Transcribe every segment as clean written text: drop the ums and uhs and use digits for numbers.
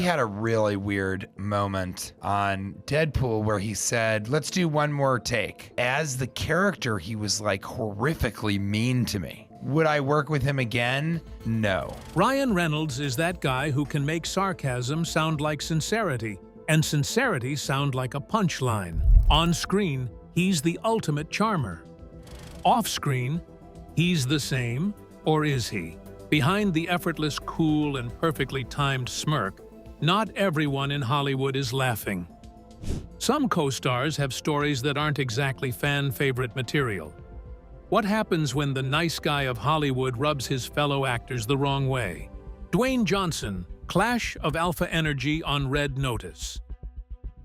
had a really weird moment on Deadpool where he said, let's do one more take. As the character, he was like horrifically mean to me. Would I work with him again? No. Ryan Reynolds is that guy who can make sarcasm sound like sincerity, and sincerity sound like a punchline. On screen, he's the ultimate charmer. Off screen, he's the same, or is he? Behind the effortless, cool, and perfectly timed smirk, not everyone in Hollywood is laughing. Some co-stars have stories that aren't exactly fan-favorite material. What happens when the nice guy of Hollywood rubs his fellow actors the wrong way? Dwayne Johnson, clash of alpha energy on Red Notice.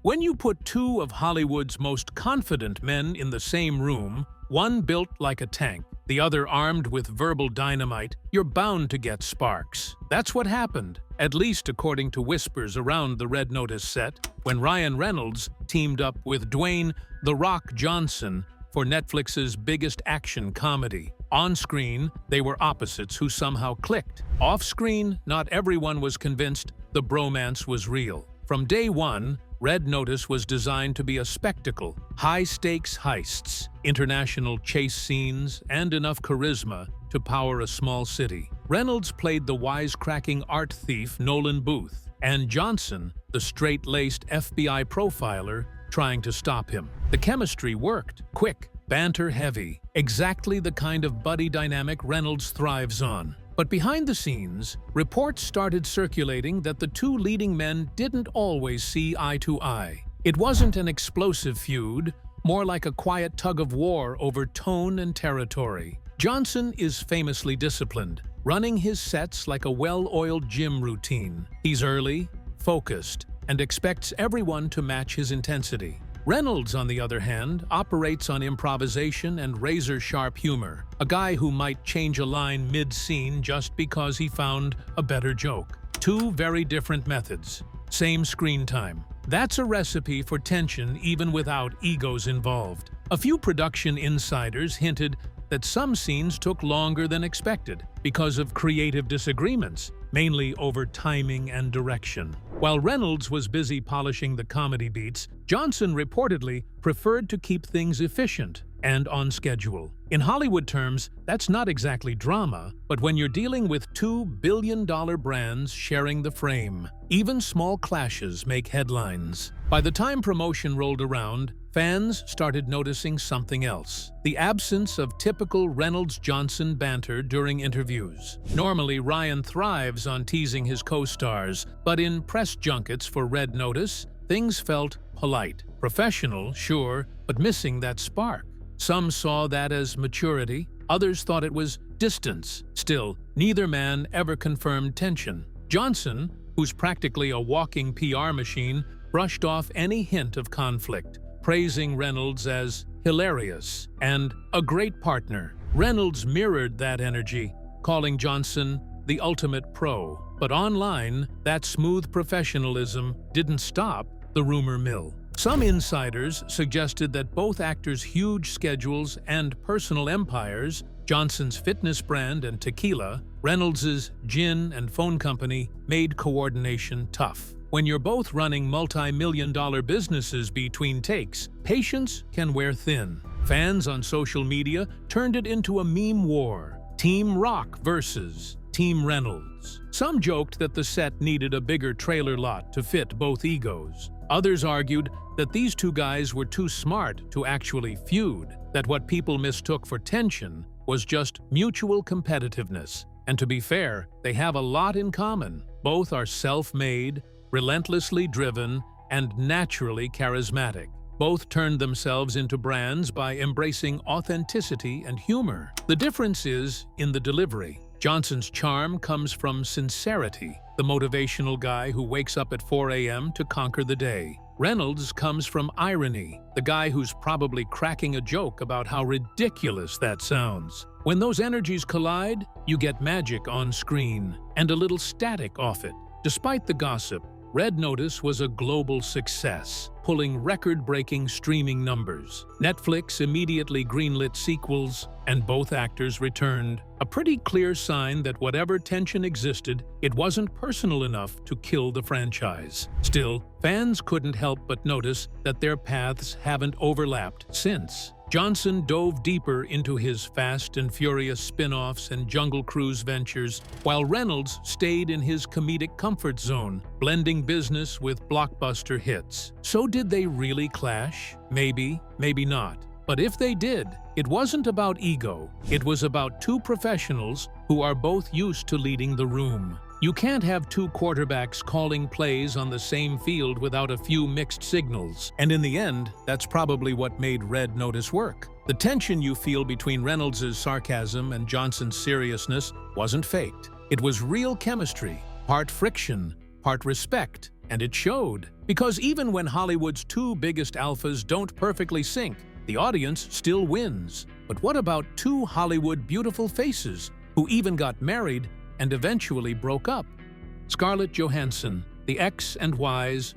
When you put two of Hollywood's most confident men in the same room, one built like a tank, the other armed with verbal dynamite, you're bound to get sparks. That's what happened, at least according to whispers around the Red Notice set, when Ryan Reynolds teamed up with Dwayne "The Rock" Johnson for Netflix's biggest action comedy. On screen, they were opposites who somehow clicked. Off screen, not everyone was convinced the bromance was real. From day one, Red Notice was designed to be a spectacle, high-stakes heists, international chase scenes, and enough charisma to power a small city. Reynolds played the wisecracking art thief Nolan Booth, and Johnson, the straight-laced FBI profiler, trying to stop him. The chemistry worked, quick, banter-heavy, exactly the kind of buddy dynamic Reynolds thrives on. But behind the scenes, reports started circulating that the two leading men didn't always see eye to eye. It wasn't an explosive feud, more like a quiet tug-of-war over tone and territory. Johnson is famously disciplined, running his sets like a well-oiled gym routine. He's early, focused, and expects everyone to match his intensity. Reynolds, on the other hand, operates on improvisation and razor-sharp humor, a guy who might change a line mid-scene just because he found a better joke. Two very different methods, same screen time. That's a recipe for tension even without egos involved. A few production insiders hinted that some scenes took longer than expected because of creative disagreements, mainly over timing and direction. While Reynolds was busy polishing the comedy beats, Johnson reportedly preferred to keep things efficient and on schedule. In Hollywood terms, that's not exactly drama, but when you're dealing with $2 billion brands sharing the frame, even small clashes make headlines. By the time promotion rolled around, fans started noticing something else: the absence of typical Reynolds-Johnson banter during interviews. Normally, Ryan thrives on teasing his co-stars, but in press junkets for Red Notice, things felt polite. Professional, sure, but missing that spark. Some saw that as maturity, others thought it was distance. Still, neither man ever confirmed tension. Johnson, who's practically a walking PR machine, brushed off any hint of conflict, praising Reynolds as hilarious and a great partner. Reynolds mirrored that energy, calling Johnson the ultimate pro. But online, that smooth professionalism didn't stop the rumor mill. Some insiders suggested that both actors' huge schedules and personal empires, Johnson's fitness brand and tequila, Reynolds' gin and phone company, made coordination tough. When you're both running multi-million-dollar businesses between takes, patience can wear thin. Fans on social media turned it into a meme war: Team Rock versus Team Reynolds. Some joked that the set needed a bigger trailer lot to fit both egos. Others argued that these two guys were too smart to actually feud, that what people mistook for tension was just mutual competitiveness. And to be fair, they have a lot in common. Both are self-made, relentlessly driven, and naturally charismatic. Both turned themselves into brands by embracing authenticity and humor. The difference is in the delivery. Johnson's charm comes from sincerity, the motivational guy who wakes up at 4 a.m. to conquer the day. Reynolds comes from irony, the guy who's probably cracking a joke about how ridiculous that sounds. When those energies collide, you get magic on screen and a little static off it. Despite the gossip, Red Notice was a global success, pulling record-breaking streaming numbers. Netflix immediately greenlit sequels, and both actors returned, a pretty clear sign that whatever tension existed, it wasn't personal enough to kill the franchise. Still, fans couldn't help but notice that their paths haven't overlapped since. Johnson dove deeper into his Fast and Furious spin-offs and Jungle Cruise ventures, while Reynolds stayed in his comedic comfort zone, blending business with blockbuster hits. So did they really clash? Maybe, maybe not. But if they did, it wasn't about ego. It was about two professionals who are both used to leading the room. You can't have two quarterbacks calling plays on the same field without a few mixed signals. And in the end, that's probably what made Red Notice work. The tension you feel between Reynolds' sarcasm and Johnson's seriousness wasn't faked. It was real chemistry, part friction, part respect, and it showed. Because even when Hollywood's two biggest alphas don't perfectly sync, the audience still wins. But what about two Hollywood beautiful faces who even got married and eventually broke up? Scarlett Johansson, the X and Ys,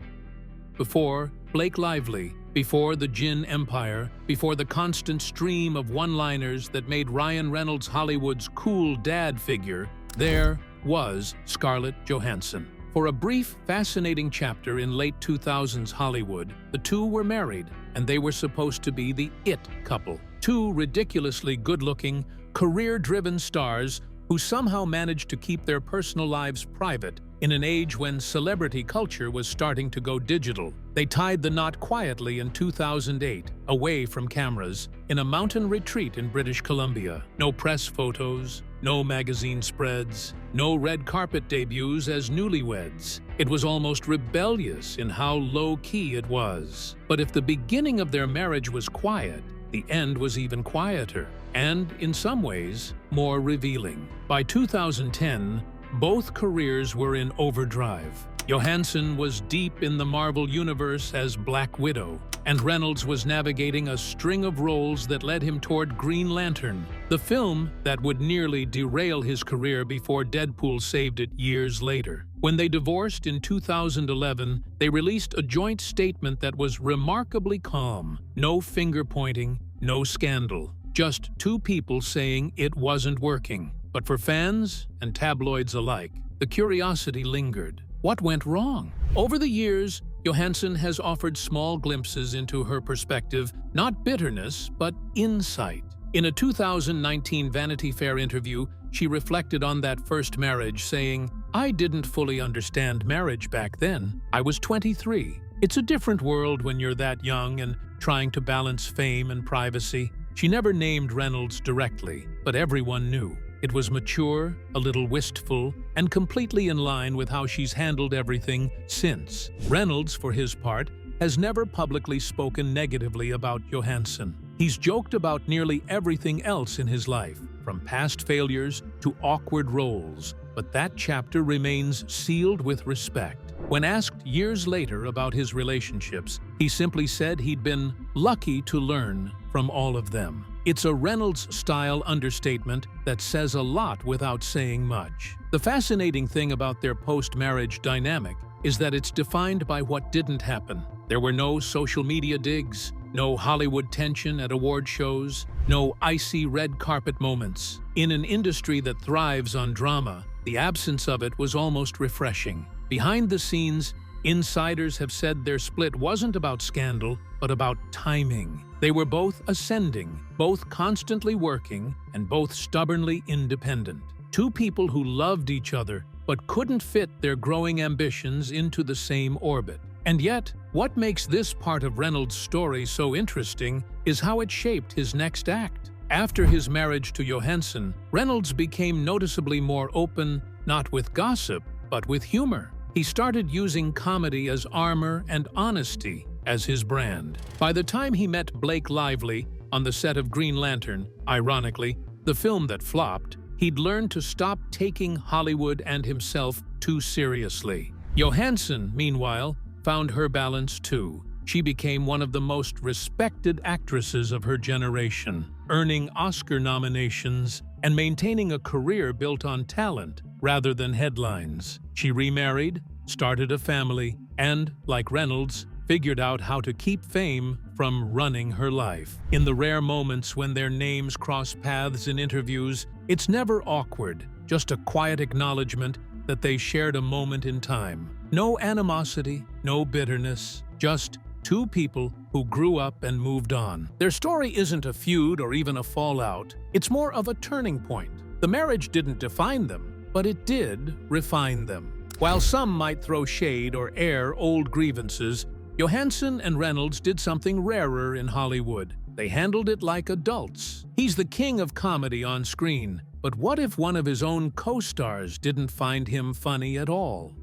before Blake Lively, before the Gin Empire, before the constant stream of one-liners that made Ryan Reynolds Hollywood's cool dad figure, there was Scarlett Johansson. For a brief, fascinating chapter in late 2000s Hollywood, the two were married, and they were supposed to be the it couple. Two ridiculously good-looking, career-driven stars who somehow managed to keep their personal lives private in an age when celebrity culture was starting to go digital. They tied the knot quietly in 2008, away from cameras, in a mountain retreat in British Columbia. No press photos, no magazine spreads, no red carpet debuts as newlyweds. It was almost rebellious in how low-key it was. But if the beginning of their marriage was quiet, the end was even quieter, and, in some ways, more revealing. By 2010, both careers were in overdrive. Johansson was deep in the Marvel Universe as Black Widow, and Reynolds was navigating a string of roles that led him toward Green Lantern, the film that would nearly derail his career before Deadpool saved it years later. When they divorced in 2011, they released a joint statement that was remarkably calm. No finger-pointing, no scandal. Just two people saying it wasn't working. But for fans and tabloids alike, the curiosity lingered. What went wrong? Over the years, Johansson has offered small glimpses into her perspective, not bitterness, but insight. In a 2019 Vanity Fair interview, she reflected on that first marriage, saying, "I didn't fully understand marriage back then. I was 23. It's a different world when you're that young and trying to balance fame and privacy." She never named Reynolds directly, but everyone knew. It was mature, a little wistful, and completely in line with how she's handled everything since. Reynolds, for his part, has never publicly spoken negatively about Johansson. He's joked about nearly everything else in his life, from past failures to awkward roles, but that chapter remains sealed with respect. When asked years later about his relationships, he simply said he'd been lucky to learn from all of them. It's a Reynolds-style understatement that says a lot without saying much. The fascinating thing about their post-marriage dynamic is that it's defined by what didn't happen. There were no social media digs, no Hollywood tension at award shows, no icy red carpet moments. In an industry that thrives on drama, the absence of it was almost refreshing. Behind the scenes, insiders have said their split wasn't about scandal, but about timing. They were both ascending, both constantly working, and both stubbornly independent. Two people who loved each other, but couldn't fit their growing ambitions into the same orbit. And yet, what makes this part of Reynolds' story so interesting is how it shaped his next act. After his marriage to Johansson, Reynolds became noticeably more open, not with gossip, but with humor. He started using comedy as armor and honesty as his brand. By the time he met Blake Lively on the set of Green Lantern, ironically, the film that flopped, he'd learned to stop taking Hollywood and himself too seriously. Johansson, meanwhile, found her balance too. She became one of the most respected actresses of her generation, earning Oscar nominations and maintaining a career built on talent rather than headlines. She remarried, started a family, and, like Reynolds, figured out how to keep fame from running her life. In the rare moments when their names cross paths in interviews, it's never awkward, just a quiet acknowledgement that they shared a moment in time. No animosity, no bitterness, just two people who grew up and moved on. Their story isn't a feud or even a fallout. It's more of a turning point. The marriage didn't define them, but it did refine them. While some might throw shade or air old grievances, Johansson and Reynolds did something rarer in Hollywood. They handled it like adults. He's the king of comedy on screen, but what if one of his own co-stars didn't find him funny at all?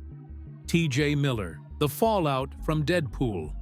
T.J. Miller, the fallout from Deadpool.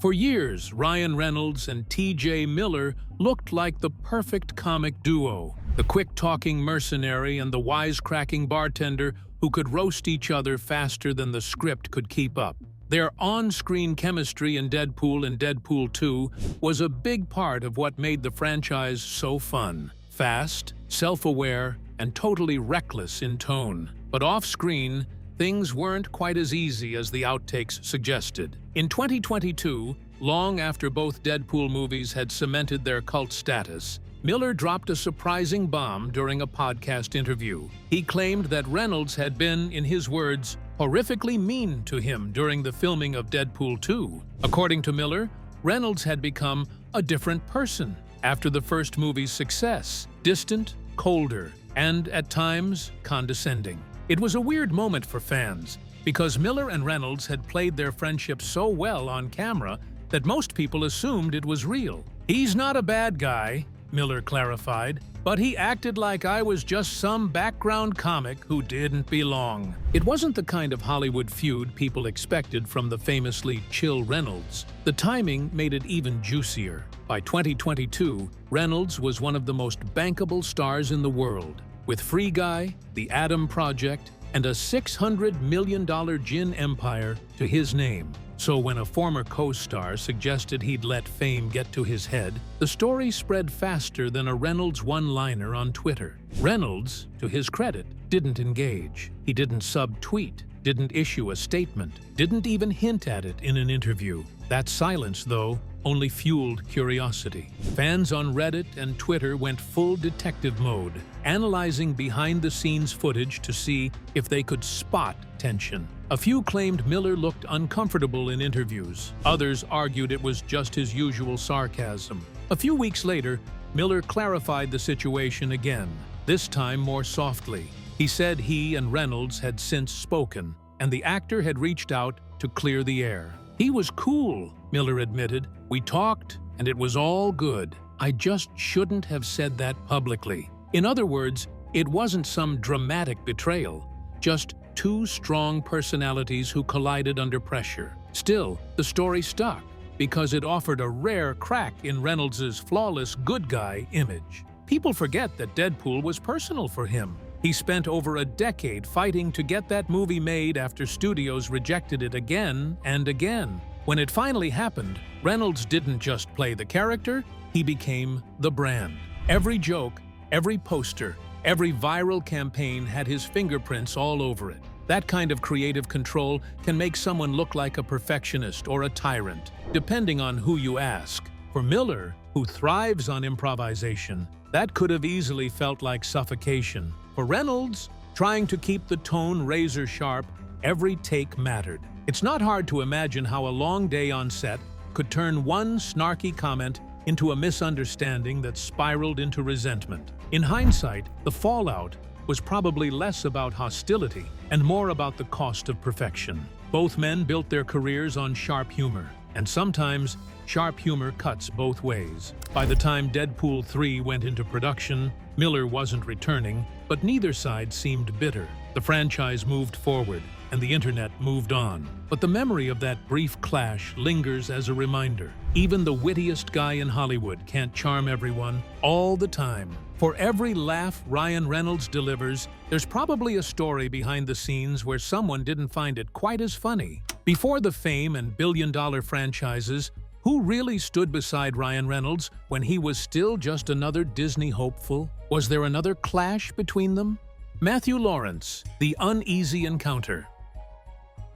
For years, Ryan Reynolds and T.J. Miller looked like the perfect comic duo, the quick-talking mercenary and the wisecracking bartender who could roast each other faster than the script could keep up. Their on-screen chemistry in Deadpool and Deadpool 2 was a big part of what made the franchise so fun. Fast, self-aware, and totally reckless in tone. But off-screen, things weren't quite as easy as the outtakes suggested. In 2022, long after both Deadpool movies had cemented their cult status, Miller dropped a surprising bomb during a podcast interview. He claimed that Reynolds had been, in his words, horrifically mean to him during the filming of Deadpool 2. According to Miller, Reynolds had become a different person after the first movie's success, distant, colder, and, at times, condescending. It was a weird moment for fans, because Miller and Reynolds had played their friendship so well on camera that most people assumed it was real. "He's not a bad guy," Miller clarified, "but he acted like I was just some background comic who didn't belong." It wasn't the kind of Hollywood feud people expected from the famously chill Reynolds. The timing made it even juicier. By 2022, Reynolds was one of the most bankable stars in the world, with Free Guy, The Adam Project, and a $600 million gin empire to his name. So when a former co-star suggested he'd let fame get to his head, the story spread faster than a Reynolds one-liner on Twitter. Reynolds, to his credit, didn't engage. He didn't sub-tweet, didn't issue a statement, didn't even hint at it in an interview. That silence, though, only fueled curiosity. Fans on Reddit and Twitter went full detective mode, analyzing behind-the-scenes footage to see if they could spot tension. A few claimed Miller looked uncomfortable in interviews. Others argued it was just his usual sarcasm. A few weeks later, Miller clarified the situation again, this time more softly. He said he and Reynolds had since spoken, and the actor had reached out to clear the air. "He was cool," Miller admitted. "We talked, and it was all good. I just shouldn't have said that publicly." In other words, it wasn't some dramatic betrayal, just two strong personalities who collided under pressure. Still, the story stuck, because it offered a rare crack in Reynolds' flawless good guy image. People forget that Deadpool was personal for him. He spent over a decade fighting to get that movie made after studios rejected it again and again. When it finally happened, Reynolds didn't just play the character, he became the brand. Every joke, every poster, every viral campaign had his fingerprints all over it. That kind of creative control can make someone look like a perfectionist or a tyrant, depending on who you ask. For Miller, who thrives on improvisation, that could have easily felt like suffocation. For Reynolds, trying to keep the tone razor sharp, every take mattered. It's not hard to imagine how a long day on set could turn one snarky comment into a misunderstanding that spiraled into resentment. In hindsight, the fallout was probably less about hostility and more about the cost of perfection. Both men built their careers on sharp humor, and sometimes sharp humor cuts both ways. By the time Deadpool 3 went into production, Miller wasn't returning, but neither side seemed bitter. The franchise moved forward, and the internet moved on. But the memory of that brief clash lingers as a reminder. Even the wittiest guy in Hollywood can't charm everyone all the time. For every laugh Ryan Reynolds delivers, there's probably a story behind the scenes where someone didn't find it quite as funny. Before the fame and billion-dollar franchises, who really stood beside Ryan Reynolds when he was still just another Disney hopeful? Was there another clash between them? Matthew Lawrence, The Uneasy Encounter.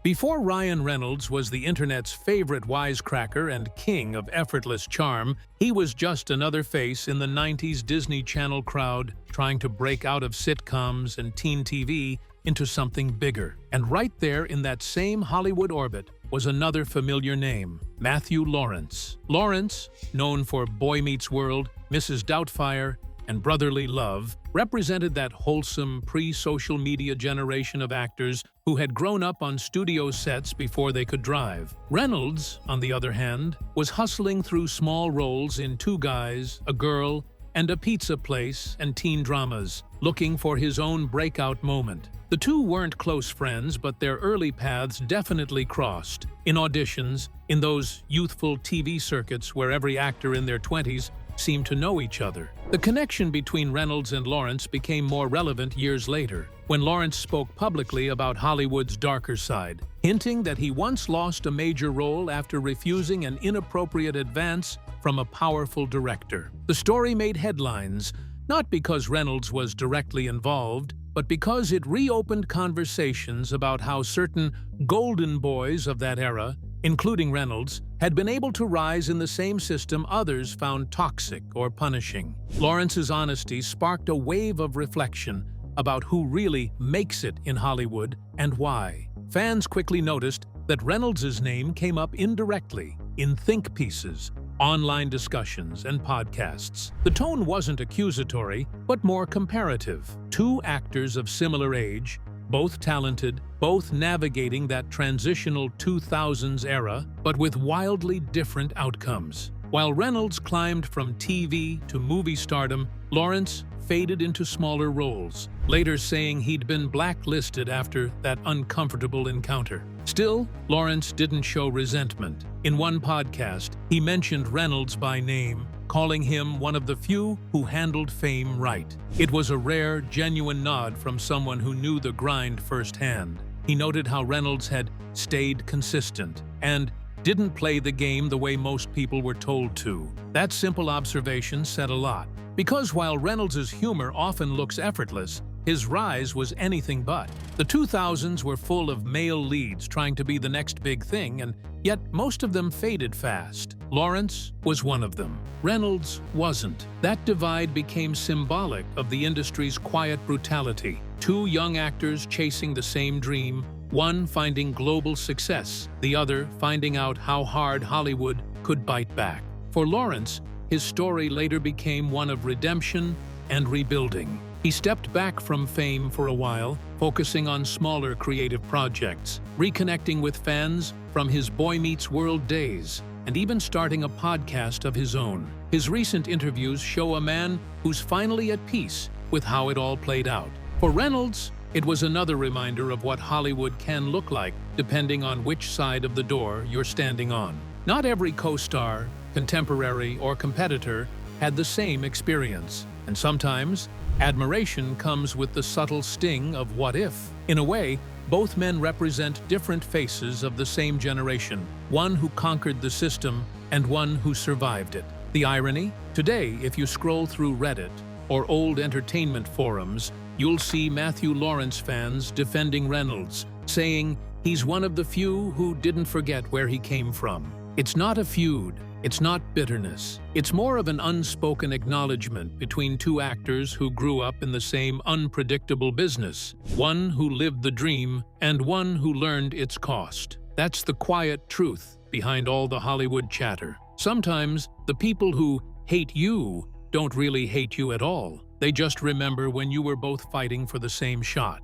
Before Ryan Reynolds was the internet's favorite wisecracker and king of effortless charm, he was just another face in the 90s Disney Channel crowd trying to break out of sitcoms and teen TV into something bigger. And right there in that same Hollywood orbit was another familiar name, Matthew Lawrence. Lawrence, known for Boy Meets World, Mrs. Doubtfire, and Brotherly Love, represented that wholesome pre-social media generation of actors who had grown up on studio sets before they could drive. Reynolds, on the other hand, was hustling through small roles in Two Guys, a Girl, and a Pizza Place and teen dramas, looking for his own breakout moment. The two weren't close friends, but their early paths definitely crossed. In auditions, in those youthful TV circuits where every actor in their 20s seemed to know each other. The connection between Reynolds and Lawrence became more relevant years later, when Lawrence spoke publicly about Hollywood's darker side, hinting that he once lost a major role after refusing an inappropriate advance from a powerful director. The story made headlines, not because Reynolds was directly involved, but because it reopened conversations about how certain golden boys of that era, including Reynolds, had been able to rise in the same system others found toxic or punishing. Lawrence's honesty sparked a wave of reflection about who really makes it in Hollywood and why. Fans quickly noticed that Reynolds' name came up indirectly in think pieces, online discussions, and podcasts. The tone wasn't accusatory, but more comparative. Two actors of similar age, both talented, both navigating that transitional 2000s era, but with wildly different outcomes. While Reynolds climbed from TV to movie stardom, Lawrence faded into smaller roles, later saying he'd been blacklisted after that uncomfortable encounter. Still, Lawrence didn't show resentment. In one podcast, he mentioned Reynolds by name, calling him one of the few who handled fame right. It was a rare, genuine nod from someone who knew the grind firsthand. He noted how Reynolds had stayed consistent and didn't play the game the way most people were told to. That simple observation said a lot. Because while Reynolds' humor often looks effortless, his rise was anything but. The 2000s were full of male leads trying to be the next big thing, and yet most of them faded fast. Lawrence was one of them. Reynolds wasn't. That divide became symbolic of the industry's quiet brutality. Two young actors chasing the same dream, one finding global success, the other finding out how hard Hollywood could bite back. For Lawrence, his story later became one of redemption and rebuilding. He stepped back from fame for a while, focusing on smaller creative projects, reconnecting with fans from his Boy Meets World days, and even starting a podcast of his own. His recent interviews show a man who's finally at peace with how it all played out. For Reynolds, it was another reminder of what Hollywood can look like depending on which side of the door you're standing on. Not every co-star, contemporary, or competitor had the same experience, and sometimes admiration comes with the subtle sting of what if. In a way, both men represent different faces of the same generation, one who conquered the system and one who survived it. The irony? Today, if you scroll through Reddit or old entertainment forums, you'll see Matthew Lawrence fans defending Reynolds, saying he's one of the few who didn't forget where he came from. It's not a feud. It's not bitterness. It's more of an unspoken acknowledgement between two actors who grew up in the same unpredictable business, one who lived the dream and one who learned its cost. That's the quiet truth behind all the Hollywood chatter. Sometimes the people who hate you don't really hate you at all. They just remember when you were both fighting for the same shot.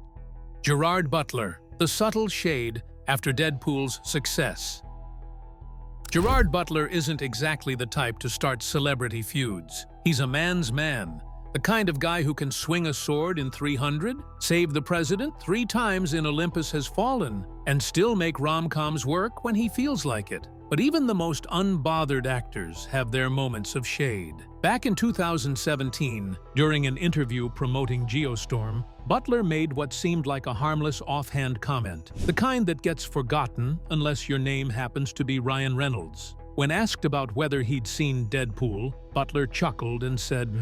Gerard Butler, the subtle shade after Deadpool's success. Gerard Butler isn't exactly the type to start celebrity feuds. He's a man's man, the kind of guy who can swing a sword in 300, save the president 3 times in Olympus Has Fallen, and still make rom-coms work when he feels like it. But even the most unbothered actors have their moments of shade. Back in 2017, during an interview promoting Geostorm, Butler made what seemed like a harmless offhand comment, the kind that gets forgotten unless your name happens to be Ryan Reynolds. When asked about whether he'd seen Deadpool, Butler chuckled and said,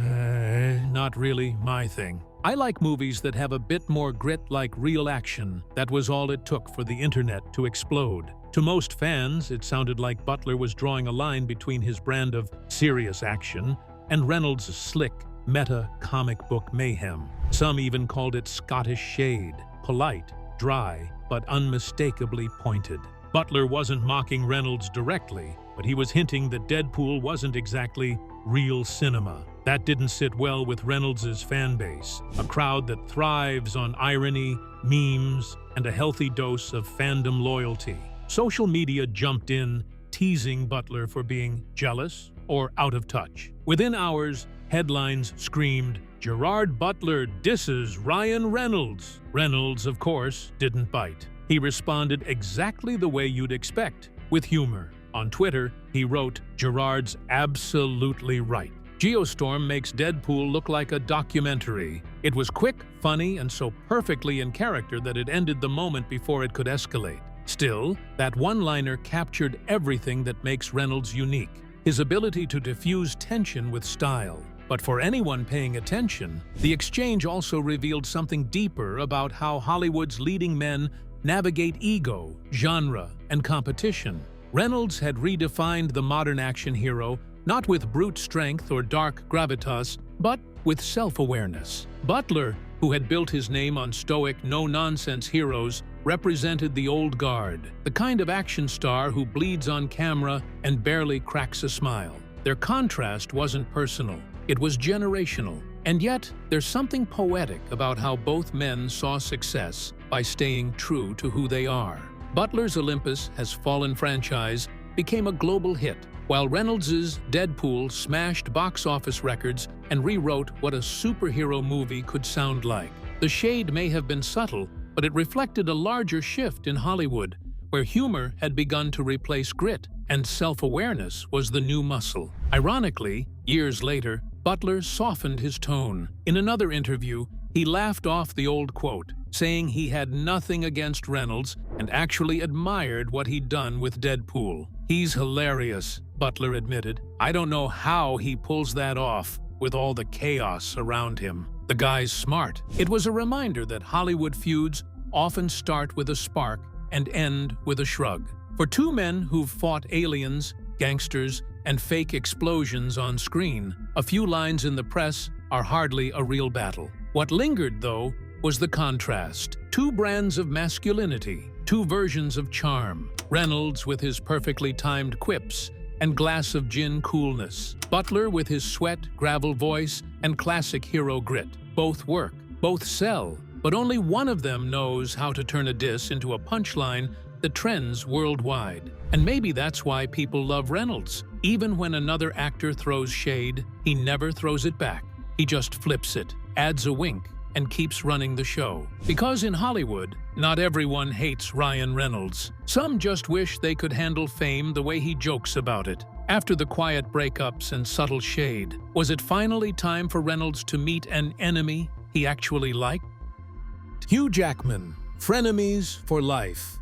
"Not really my thing." I like movies that have a bit more grit, like real action. That was all it took for the internet to explode. To most fans, it sounded like Butler was drawing a line between his brand of serious action and Reynolds' slick, meta comic book mayhem. Some even called it Scottish shade, polite, dry, but unmistakably pointed. Butler wasn't mocking Reynolds directly, but he was hinting that Deadpool wasn't exactly real cinema. That didn't sit well with Reynolds' fan base, a crowd that thrives on irony, memes, and a healthy dose of fandom loyalty. Social media jumped in, teasing Butler for being jealous or out of touch. Within hours, headlines screamed, "Gerard Butler disses Ryan Reynolds." Reynolds, of course, didn't bite. He responded exactly the way you'd expect, with humor. On Twitter, he wrote, "Gerard's absolutely right. Geostorm makes Deadpool look like a documentary. It was quick, funny, and so perfectly in character that it ended the moment before it could escalate. Still, that one-liner captured everything that makes Reynolds unique, his ability to diffuse tension with style. But for anyone paying attention, the exchange also revealed something deeper about how Hollywood's leading men navigate ego, genre, and competition. Reynolds had redefined the modern action hero not with brute strength or dark gravitas, but with self-awareness. Butler, who had built his name on stoic, no-nonsense heroes, represented the old guard, the kind of action star who bleeds on camera and barely cracks a smile. Their contrast wasn't personal, it was generational. And yet, there's something poetic about how both men saw success by staying true to who they are. Butler's Olympus Has Fallen franchise became a global hit, while Reynolds' Deadpool smashed box office records and rewrote what a superhero movie could sound like. The shade may have been subtle, but it reflected a larger shift in Hollywood, where humor had begun to replace grit, and self-awareness was the new muscle. Ironically, years later, Butler softened his tone. In another interview, he laughed off the old quote, saying he had nothing against Reynolds and actually admired what he'd done with Deadpool. "He's hilarious," Butler admitted. "I don't know how he pulls that off with all the chaos around him. The guy's smart." It was a reminder that Hollywood feuds often start with a spark and end with a shrug. For two men who've fought aliens, gangsters, and fake explosions on screen, a few lines in the press are hardly a real battle. What lingered, though, was the contrast. Two brands of masculinity, two versions of charm. Reynolds with his perfectly timed quips and glass of gin coolness. Butler with his sweat, gravel voice, and classic hero grit. Both work, both sell, but only one of them knows how to turn a diss into a punchline that trends worldwide. And maybe that's why people love Reynolds. Even when another actor throws shade, he never throws it back. He just flips it, adds a wink, and keeps running the show. Because in Hollywood, not everyone hates Ryan Reynolds. Some just wish they could handle fame the way he jokes about it. After the quiet breakups and subtle shade, was it finally time for Reynolds to meet an enemy he actually liked? Hugh Jackman, Frenemies for life.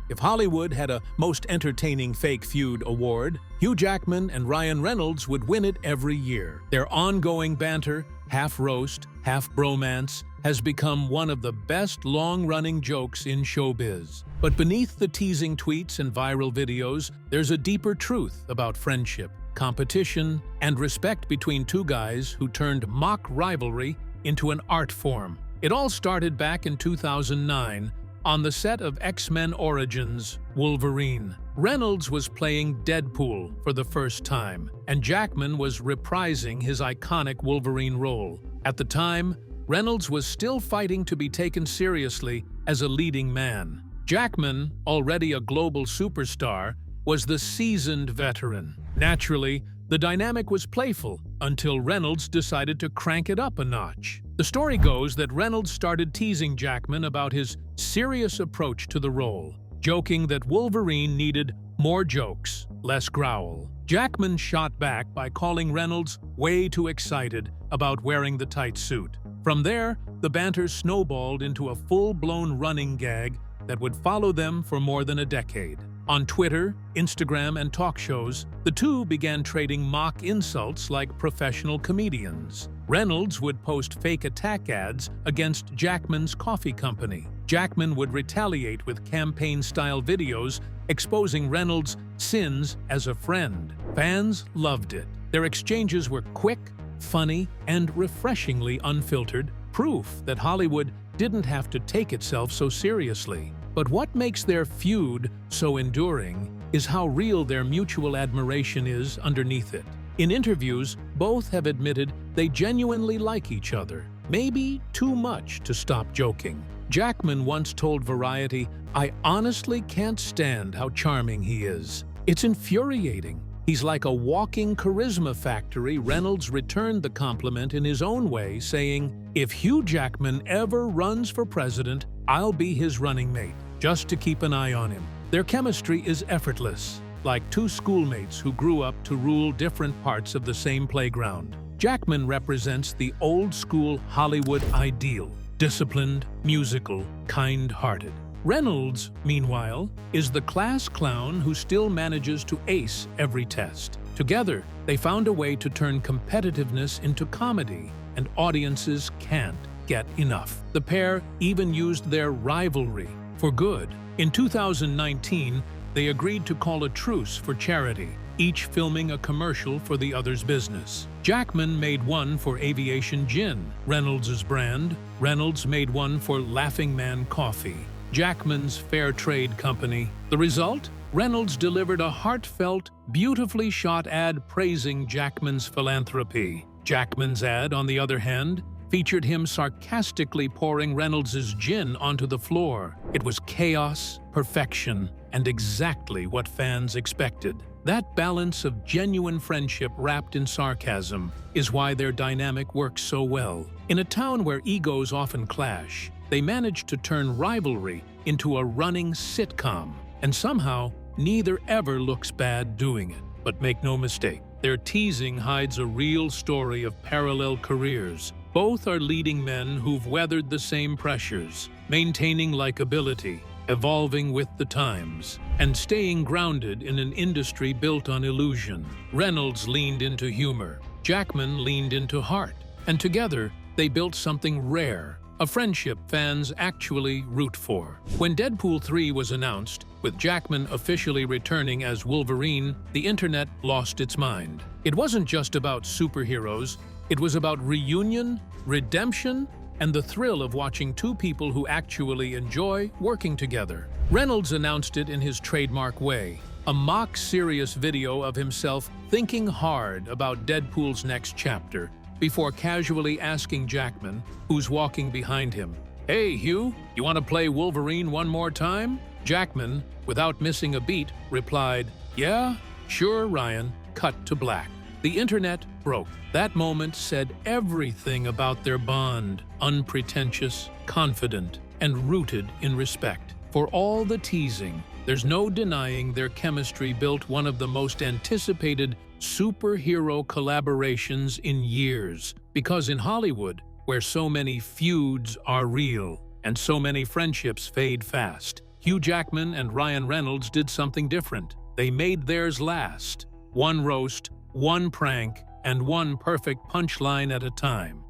If Hollywood had a Most Entertaining Fake Feud award, Hugh Jackman and Ryan Reynolds would win it every year. Their ongoing banter, half roast, half bromance, has become one of the best long-running jokes in showbiz. But beneath the teasing tweets and viral videos, there's a deeper truth about friendship, competition, and respect between two guys who turned mock rivalry into an art form. It all started back in 2009, on the set of X-Men Origins, Wolverine. Reynolds was playing Deadpool for the first time, and Jackman was reprising his iconic Wolverine role. At the time, Reynolds was still fighting to be taken seriously as a leading man. Jackman, already a global superstar, was the seasoned veteran. Naturally, the dynamic was playful until Reynolds decided to crank it up a notch. The story goes that Reynolds started teasing Jackman about his serious approach to the role, joking that Wolverine needed more jokes, less growl. Jackman shot back by calling Reynolds way too excited about wearing the tight suit. From there, the banter snowballed into a full-blown running gag that would follow them for more than a decade. On Twitter, Instagram, and talk shows, the two began trading mock insults like professional comedians. Reynolds would post fake attack ads against Jackman's coffee company. Jackman would retaliate with campaign-style videos exposing Reynolds' sins as a friend. Fans loved it. Their exchanges were quick, funny, and refreshingly unfiltered, proof that Hollywood didn't have to take itself so seriously. But what makes their feud so enduring is how real their mutual admiration is underneath it. In interviews, both have admitted they genuinely like each other, maybe too much to stop joking. Jackman once told Variety, "I honestly can't stand how charming he is. It's infuriating. He's like a walking charisma factory." Reynolds returned the compliment in his own way, saying, "If Hugh Jackman ever runs for president, I'll be his running mate, just to keep an eye on him." Their chemistry is effortless, like two schoolmates who grew up to rule different parts of the same playground. Jackman represents the old-school Hollywood ideal: disciplined, musical, kind-hearted. Reynolds, meanwhile, is the class clown who still manages to ace every test. Together, they found a way to turn competitiveness into comedy, and audiences can't get enough. The pair even used their rivalry for good. In 2019, they agreed to call a truce for charity, each filming a commercial for the other's business. Jackman made one for Aviation Gin, Reynolds' brand. Reynolds made one for Laughing Man Coffee, Jackman's fair trade company. The result? Reynolds delivered a heartfelt, beautifully shot ad praising Jackman's philanthropy. Jackman's ad, on the other hand, featured him sarcastically pouring Reynolds' gin onto the floor. It was chaos, perfection, and exactly what fans expected. That balance of genuine friendship wrapped in sarcasm is why their dynamic works so well. In a town where egos often clash, they managed to turn rivalry into a running sitcom, and somehow neither ever looks bad doing it. But make no mistake, their teasing hides a real story of parallel careers. Both are leading men who've weathered the same pressures, maintaining likability, evolving with the times, and staying grounded in an industry built on illusion. Reynolds leaned into humor, Jackman leaned into heart, and together they built something rare, a friendship fans actually root for. When Deadpool 3 was announced, with Jackman officially returning as Wolverine, the internet lost its mind. It wasn't just about superheroes, it was about reunion, redemption, and the thrill of watching two people who actually enjoy working together. Reynolds announced it in his trademark way, a mock-serious video of himself thinking hard about Deadpool's next chapter, before casually asking Jackman, who's walking behind him, "Hey, Hugh, you want to play Wolverine one more time?" Jackman, without missing a beat, replied, "Yeah, sure, Ryan." Cut to black. The internet broke. That moment said everything about their bond: unpretentious, confident, and rooted in respect. For all the teasing, there's no denying their chemistry built one of the most anticipated superhero collaborations in years. Because in Hollywood, where so many feuds are real and so many friendships fade fast, Hugh Jackman and Ryan Reynolds did something different. They made theirs last. One roast, one prank, and one perfect punchline at a time.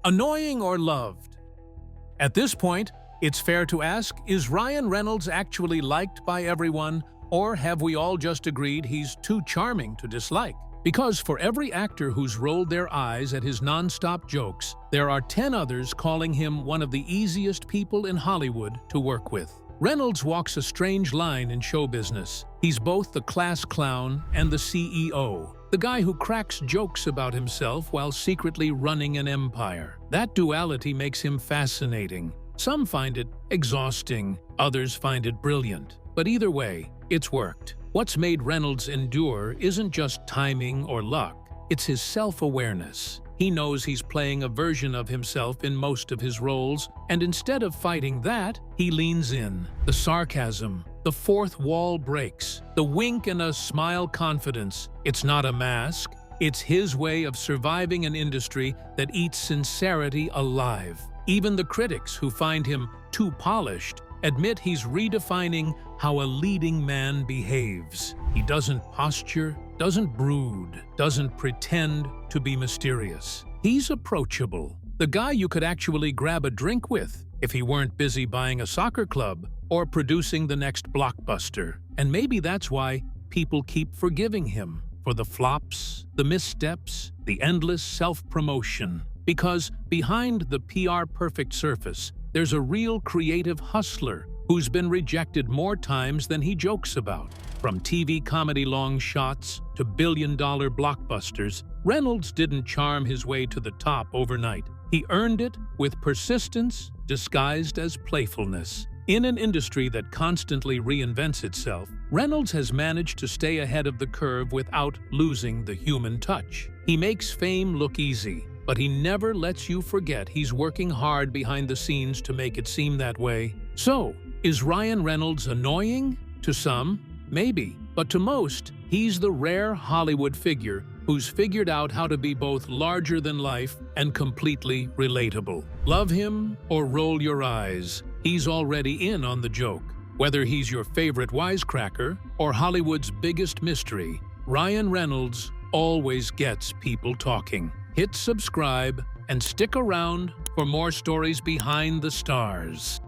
Annoying or loved? At this point, it's fair to ask, is Ryan Reynolds actually liked by everyone, or have we all just agreed he's too charming to dislike? Because for every actor who's rolled their eyes at his non-stop jokes, there are 10 others calling him one of the easiest people in Hollywood to work with. Reynolds walks a strange line in show business. He's both the class clown and the CEO, the guy who cracks jokes about himself while secretly running an empire. That duality makes him fascinating. Some find it exhausting, others find it brilliant. But either way, it's worked. What's made Reynolds endure isn't just timing or luck, it's his self-awareness. He knows he's playing a version of himself in most of his roles, and instead of fighting that, he leans in. The sarcasm, the fourth wall breaks, the wink and a smile confidence. It's not a mask, it's his way of surviving an industry that eats sincerity alive. Even the critics who find him too polished admit he's redefining how a leading man behaves. He doesn't posture, doesn't brood, doesn't pretend to be mysterious. He's approachable, the guy you could actually grab a drink with if he weren't busy buying a soccer club or producing the next blockbuster. And maybe that's why people keep forgiving him for the flops, the missteps, the endless self-promotion. Because behind the PR-perfect surface, there's a real creative hustler who's been rejected more times than he jokes about. From TV comedy long shots to billion-dollar blockbusters, Reynolds didn't charm his way to the top overnight. He earned it with persistence disguised as playfulness. In an industry that constantly reinvents itself, Reynolds has managed to stay ahead of the curve without losing the human touch. He makes fame look easy, but he never lets you forget he's working hard behind the scenes to make it seem that way. So, is Ryan Reynolds annoying? To some, maybe. But to most, he's the rare Hollywood figure who's figured out how to be both larger than life and completely relatable. Love him or roll your eyes, he's already in on the joke. Whether he's your favorite wisecracker or Hollywood's biggest mystery, Ryan Reynolds always gets people talking. Hit subscribe and stick around for more stories behind the stars.